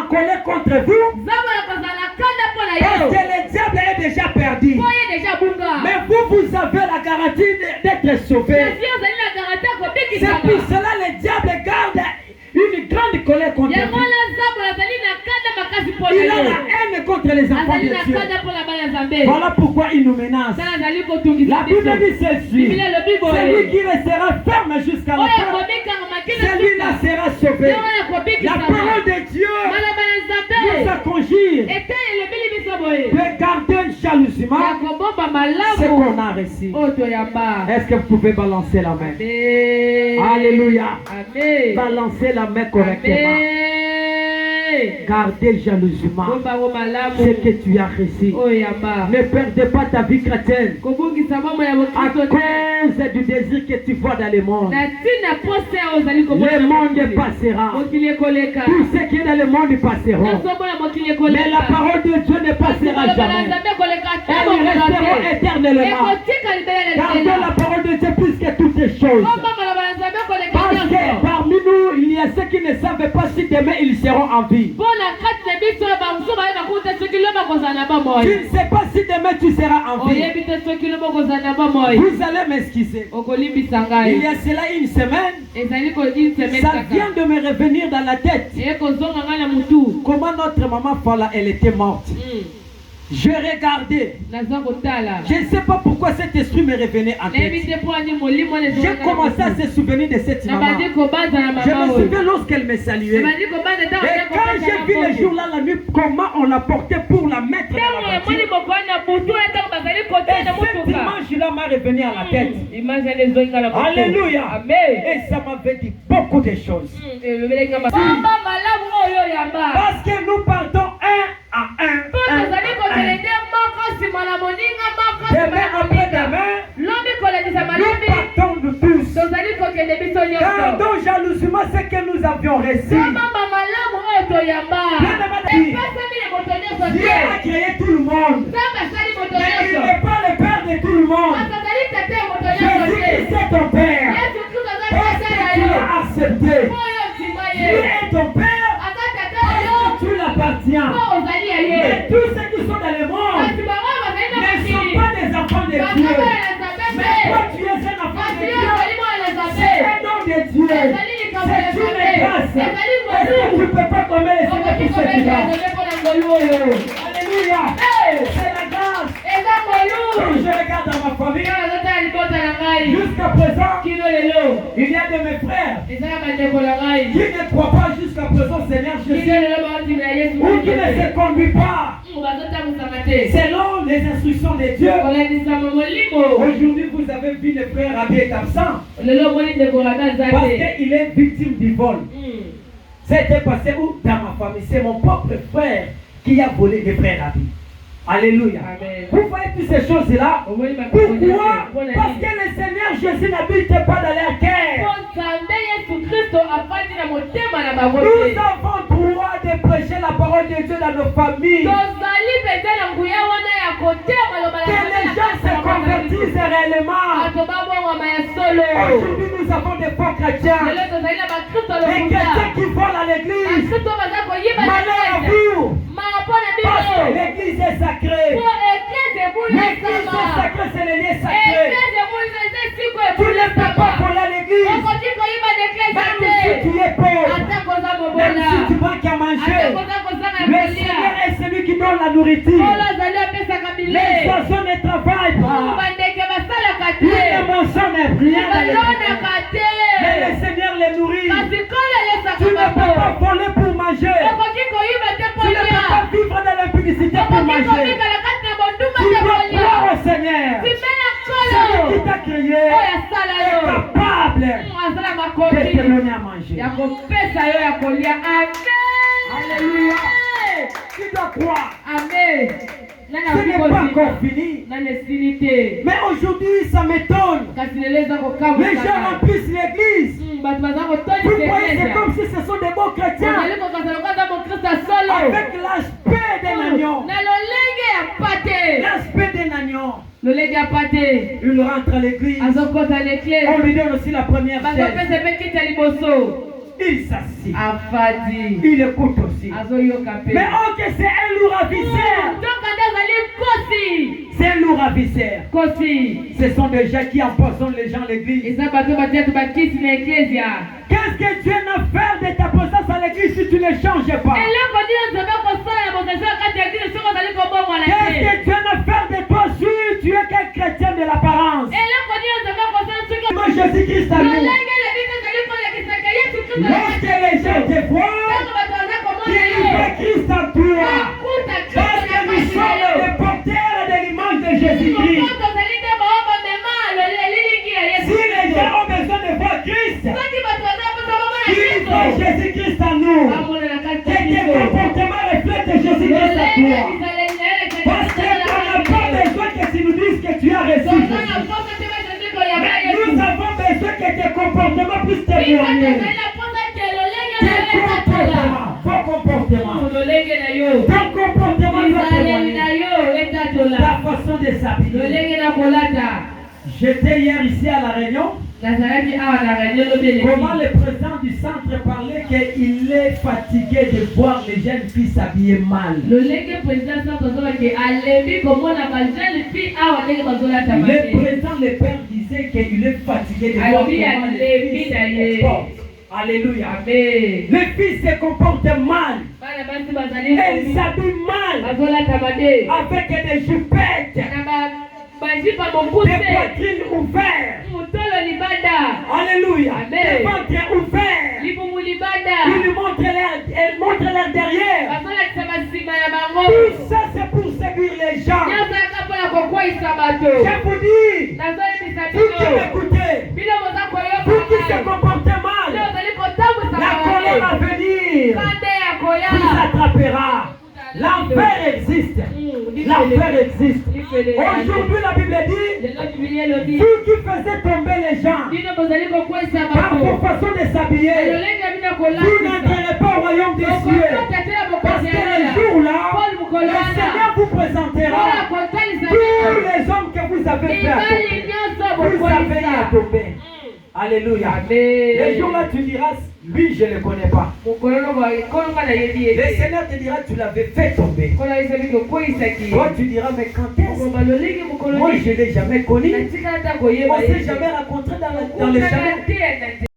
colère contre vous, parce que le diable est déjà perdu. Mais vous avez la garantie d'être sauvé. C'est pour cela que le diable garde une grande colère contre vous. Il a la haine contre les enfants de Dieu. Voilà pourquoi il nous menace. La Bible dit ceci. Celui qui restera ferme jusqu'à la fin, celui-là sera sauvé. La parole de Dieu nous a conjure de garder jalousement ce qu'on a reçu. Est-ce que vous pouvez balancer la main? Alléluia. Balancer la main correctement. Gardez jalousement ce que tu as reçu. Ne perdez pas ta vie chrétienne à cause du désir que tu vois dans le monde. Le monde passera. Tout ce qui est dans le monde passera. Mais la parole de Dieu ne passera jamais. Elles resteront éternellement. Gardez la parole de Dieu plus que toutes les choses. Parce que parmi nous, il y a ceux qui ne savent pas si demain ils seront en vie. Tu ne sais pas si demain tu seras en vie. Vous allez m'excuser. Il y a cela une semaine, ça vient de me revenir dans la tête. Comment notre maman Fala, elle était morte. Je regardais. Je ne sais pas pourquoi cet esprit me revenait en tête. J'ai commencé à se souvenir de cette maman. Je me souviens lorsqu'elle me saluait. Et quand j'ai vu les jours là, la nuit, comment on l'a portée pour la mettre dans la voiture. Et cette image-là m'a revenu à la tête. Alléluia. Et ça m'avait dit beaucoup de choses. Parce que nous partons un à un. Demain après demain, nous partons de tous. Gardons jalousement ce que nous avions reçu. Dieu a créé tout le monde. Mais il n'est pas le père de tout le monde. Jésus est ton père. Parce que tu l'as accepté. Dieu est ton père. Tu l'appartiens. Mais tous ceux qui sont dans le monde ne sont pas des enfants de Dieu. Mais toi tu es un enfant de Dieu. C'est un nom de Dieu. C'est une grâce. Est-ce que tu ne peux pas tomber les yeux pour ce qui va? Alléluia. C'est la grâce. Quand je regarde dans ma famille, jusqu'à présent, il y a de mes frères qui ne croient pas jusqu'à présent Seigneur Jésus, ou qui ne se conduit pas selon les instructions de Dieu. Aujourd'hui, vous avez vu le frère Rabbi est absent parce qu'il est victime du vol. C'était passé où? Dans ma famille. C'est mon propre frère qui a volé le frère Rabbi. Alléluia. Amen. Vous voyez toutes ces choses-là. Pourquoi? Parce que le Seigneur Jésus n'habite pas dans leur cœur. Nous avons droit de prêcher la parole de Dieu dans nos familles. Que les gens se convertissent réellement. Aujourd'hui, nous avons des faux chrétiens. Des chrétiens qui volent à l'église. Malheur à vous. Parce que l'église est sacrée. L'église est sacrée, c'est le lieu sacré. Tu ne peux pas voler à l'église. Même si tu es pauvre, même si tu manques à manger, le Seigneur est celui qui donne la nourriture. Les oiseaux ne travaillent pas. Les mensonges ne rien dans l'église. Mais le Seigneur les nourrit. Tu ne peux pas voler pour manger. Tu ne peux pas vivre dans l'impudicité pour manger. Tu dois croire au Seigneur. Celui qui t'a créé est capable de te donner à manger. Alléluia. Tu dois croire. Amen. Ce n'est pas encore fini. Mais aujourd'hui, ça m'étonne. Les gens remplissent l'église. Vous voyez, c'est comme si ce sont des bons chrétiens. Avec l'aspect d'un agneau. L'aspect d'un agneau. Il rentre à l'église. On lui donne aussi la première chaise. il s'assied. Afadi. Il écoute aussi. Azoyokape. Mais ok, c'est un lourd ravisseur. C'est un lourd ravisseur. Ce sont des gens qui empoisonnent les gens à l'église. Qu'est-ce que Dieu n'a fait de ta présence à l'église si tu ne changes pas? Qu'est-ce que Dieu n'a fait de toi si tu es qu'un chrétien de l'apparence? Moi, Jésus-Christ à nous. Lorsque les gens te voient, ils voient Christ en toi. Parce que nous sommes les porteurs de l'image de Jésus-Christ. Si les gens ont besoin de voir Christ, ils voient Jésus-Christ en nous. Que tes comportements reflètent Jésus-Christ en toi. Parce qu'on n'a pas besoin que tu nous dises que tu as reçu Jésus. Nous avons besoin que tes comportements puissent témoigner. Ton comportement doit témoigner. Ta façon de s'habiller. J'étais hier ici à La Réunion. Comment le président du centre parlait qu'il est fatigué de voir les jeunes filles s'habiller mal. Le président, le père disait qu'il est fatigué de voir comment les filles se comportent. Alléluia. Les filles se comportent mal. Elles s'habillent mal. Avec des jupettes. Des poitrines ouvertes. Alléluia. Des ventres ouverts. Elles montrent leur derrière. Tout ça c'est pour séduire les gens. Je vous dis, vous qui m'écoutez, vous qui se comportez mal, la colère à venir vous attrapera. L'enfer existe. L'enfer existe. Aujourd'hui, la Bible dit, vous qui faisiez tomber les gens par vos façons de s'habiller, vous n'entrerez pas au royaume des cieux. Parce que le jour-là, le Seigneur vous présentera tous les hommes que vous avez fait à tomber. Vous avez à tomber. Alléluia. Les jours-là, tu diras, lui, je ne le connais pas. Le Seigneur te dira, tu l'avais fait tomber. Toi, tu diras, mais quand est-ce? Moi, je ne l'ai jamais connu. On ne s'est jamais rencontré dans le chemin.